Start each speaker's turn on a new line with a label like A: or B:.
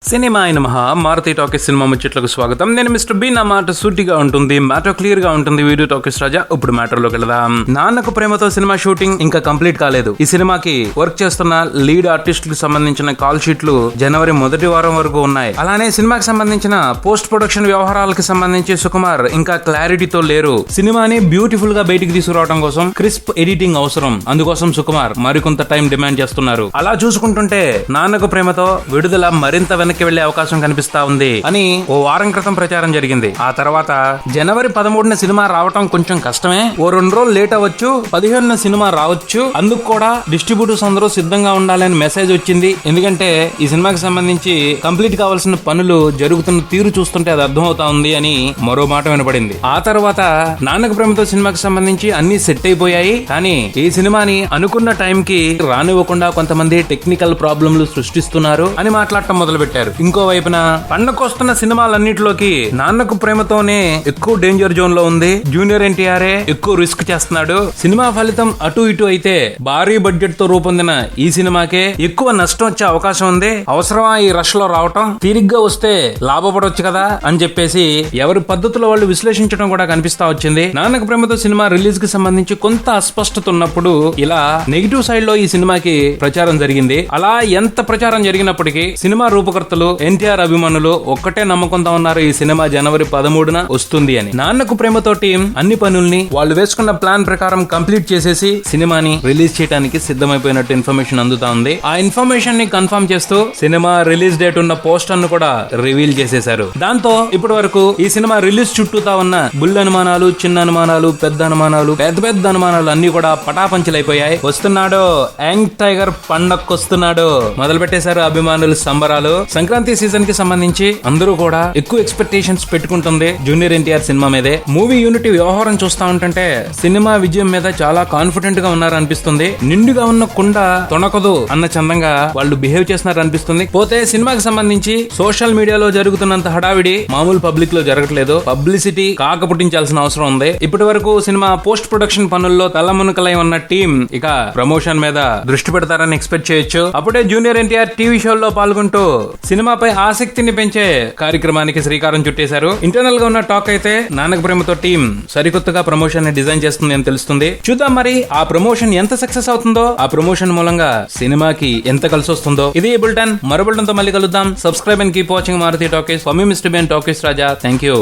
A: Cinema అయిన మహా Maruti talkies cinema ముచ్చట్లకు స్వాగతం. నేను మిస్టర్ బి. నా మాట సూటిగా ఉంటుంది, మ్యాటర్ క్లియర్ గా ఉంటుంది. వీడియో టాకీస్ రాజా. ఇప్పుడు మ్యాటర్ లోకి వెళదాం. నాన్నకు ప్రేమతో సినిమా షూటింగ్ ఇంకా కంప్లీట్ కాలేదు. ఈ సినిమాకి వర్క్ చేస్తున్న లీడ్ ఆర్టిస్టులకు సంబంధించిన కాల్ షీట్లు జనవరి మొదటి వారం వరకు ఉన్నాయి. అలానే సినిమాకి సంబంధించిన పోస్ట్ ప్రొడక్షన్ వ్యవహారాలకు సంబంధించి సుకుమార్ ఇంకా క్లారిటీతో లేరు. సినిమాని బ్యూటిఫుల్ గా బయటికి తీసుకురావడం కోసం క్రిస్ప్ ఎడిటింగ్ అవసరం. అందుకోసం సుకుమార్ మరికొంత టైం డిమాండ్ చేస్తున్నారు. అలా చూసుకుంటుంటే నాన్నకు ప్రేమతో విడుదల మరింత వెనక్కి వెళ్లే అవకాశం కనిపిస్తా ఉంది అని ఓ వారం క్రితం ప్రచారం జరిగింది. ఆ తర్వాత జనవరి 13న సినిమా రావటం కొంచెం కష్టమే, ఓ 2 రోజులు లేట్ అవ్వచ్చు, 15న సినిమా రావచ్చు, అందుకు కూడా డిస్ట్రిబ్యూటర్స్ అందరూ సిద్ధంగా ఉండాలని మెసేజ్ వచ్చింది. ఎందుకంటే ఈ సినిమాకి సంబంధించి కంప్లీట్ కావాల్సిన పనులు జరుగుతున్న తీరు చూస్తుంటే అది అర్థమవుతా ఉంది అని మరో మాట వినపడింది. ఆ తర్వాత నాన్నకు ప్రేమతో సినిమాకి సంబంధించి అన్ని సెట్ అయిపోయాయి, కానీ ఈ సినిమాని అనుకున్న టైం కి రానివ్వకుండా కొంతమంది టెక్నికల్ ప్రాబ్లంలు సృష్టిస్తున్నారు అని మాట్లాడటం మొదలు పెట్టారు. ఇంకో వైపున పండకొస్తున్న సినిమాలన్నిటిలోకి నాన్నకు ప్రేమతోనే ఎక్కువ డేంజర్ జోన్ లో ఉంది. జూనియర్ ఎన్టీఆర్ ఎక్కువ రిస్క్ చేస్తున్నాడు. సినిమా ఫలితం అటు ఇటు అయితే భారీ బడ్జెట్ తో రూపొందిన ఈ సినిమాకే ఎక్కువ నష్టం వచ్చే అవకాశం ఉంది. అవసరమా ఈ రష్ లో రావటం? తిరిగ్గా వస్తే లాభపడవచ్చు కదా అని చెప్పేసి ఎవరి పద్ధతిలో వాళ్ళు విశ్లేషించడం కూడా కనిపిస్తా వచ్చింది. నాన్నకు ప్రేమతో సినిమా రిలీజ్ కి సంబంధించి కొంత అస్పష్టత ఉన్నప్పుడు ఇలా నెగిటివ్ సైడ్ లో ఈ సినిమాకి ప్రచారం జరిగింది. అలా ఎంత ప్రచారం జరిగినప్పటికీ సినిమా రూపకర్తలు ఎన్టీఆర్ అభిమానులు ఒక్కటే నమ్మకంతో ఉన్నారు, ఈ సినిమా జనవరి 13న వస్తుంది అని. నాన్నకు ప్రేమతో టీం అన్ని పనుల్ని వాళ్ళు వేసుకున్న ప్లాన్ ప్రకారం కంప్లీట్ చేసేసి సినిమాని రిలీజ్ చేయడానికి సిద్ధమైపోయినట్టు ఇన్ఫర్మేషన్ అందుతా ఉంది. ఆ ఇన్ఫర్మేషన్ ని కన్ఫర్మ్ చేస్తూ సినిమా రిలీజ్ డేట్ ఉన్న పోస్టర్ ను కూడా రివీల్ చేసేశారు. దాంతో ఇప్పటి వరకు ఈ సినిమా రిలీజ్ చుట్టూతా ఉన్న బుల్ అనుమానాలు, చిన్న అనుమానాలు, పెద్ద అనుమానాలు, పెద్ద పెద్ద అనుమానాలు అన్ని కూడా పటాపంచలైపోయాయి. వస్తున్నాడు యంగ్ టైగర్, పండక్కొస్తున్నాడు, మొదలు పెట్టేశారు అభిమానులు సంబరాలు. సంక్రాంతి సీజన్ కి సంబంధించి అందరూ కూడా ఎక్కువ ఎక్స్పెక్టేషన్స్ పెట్టుకుంటుంది జూనియర్ ఎన్టీఆర్ సినిమా మీదే. మూవీ యూనిట్ వ్యవహారం చూస్తా ఉంటుంటే సినిమా విజయం మీద చాలా కాన్ఫిడెంట్ గా ఉన్నారు అనిపిస్తుంది. నిండుగా ఉన్న కుండ తొణకదు అన్న చందంగా వాళ్ళు బిహేవ్ చేస్తున్నారు అనిపిస్తుంది. పోతే సినిమాకి సంబంధించి సోషల్ మీడియాలో జరుగుతున్నంత హడావిడి మామూలు పబ్లిక్ లో జరగట్లేదు. పబ్లిసిటీ కాక పుట్టించాల్సిన అవసరం ఉంది. ఇప్పటి వరకు సినిమా పోస్ట్ ప్రొడక్షన్ పనుల్లో తలమునకలై ఉన్న టీం ఇక ప్రమోషన్ మీద దృష్టి పెడతారని ఎక్స్పెక్ట్ చేయొచ్చు. అప్పుడే జూనియర్ ఎన్టీఆర్ టీవీ షోల్లో పాల్గొంటూ సినిమాపై ఆసక్తిని పెంచే కార్యక్రమానికి శ్రీకారం చుట్టేశారు. ఇంటర్నల్ గా ఉన్న టాక్ అయితే నాన్నకు ప్రేమతో టీం సరికొత్తగా ప్రమోషన్ ని డిజైన్ చేస్తుంది అని తెలుస్తుంది. చూద్దాం మరి ఆ ప్రమోషన్ ఎంత సక్సెస్ అవుతుందో, ఆ ప్రమోషన్ మూలంగా సినిమాకి ఎంత కలిసి వస్తుందో. ఇది బులెటిన్. మరో బులెటిన్ తో మళ్ళీ కలుద్దాం. Subscribe and keep watching Maruti talkies. For me mister B. Talkies Raja. Thank you.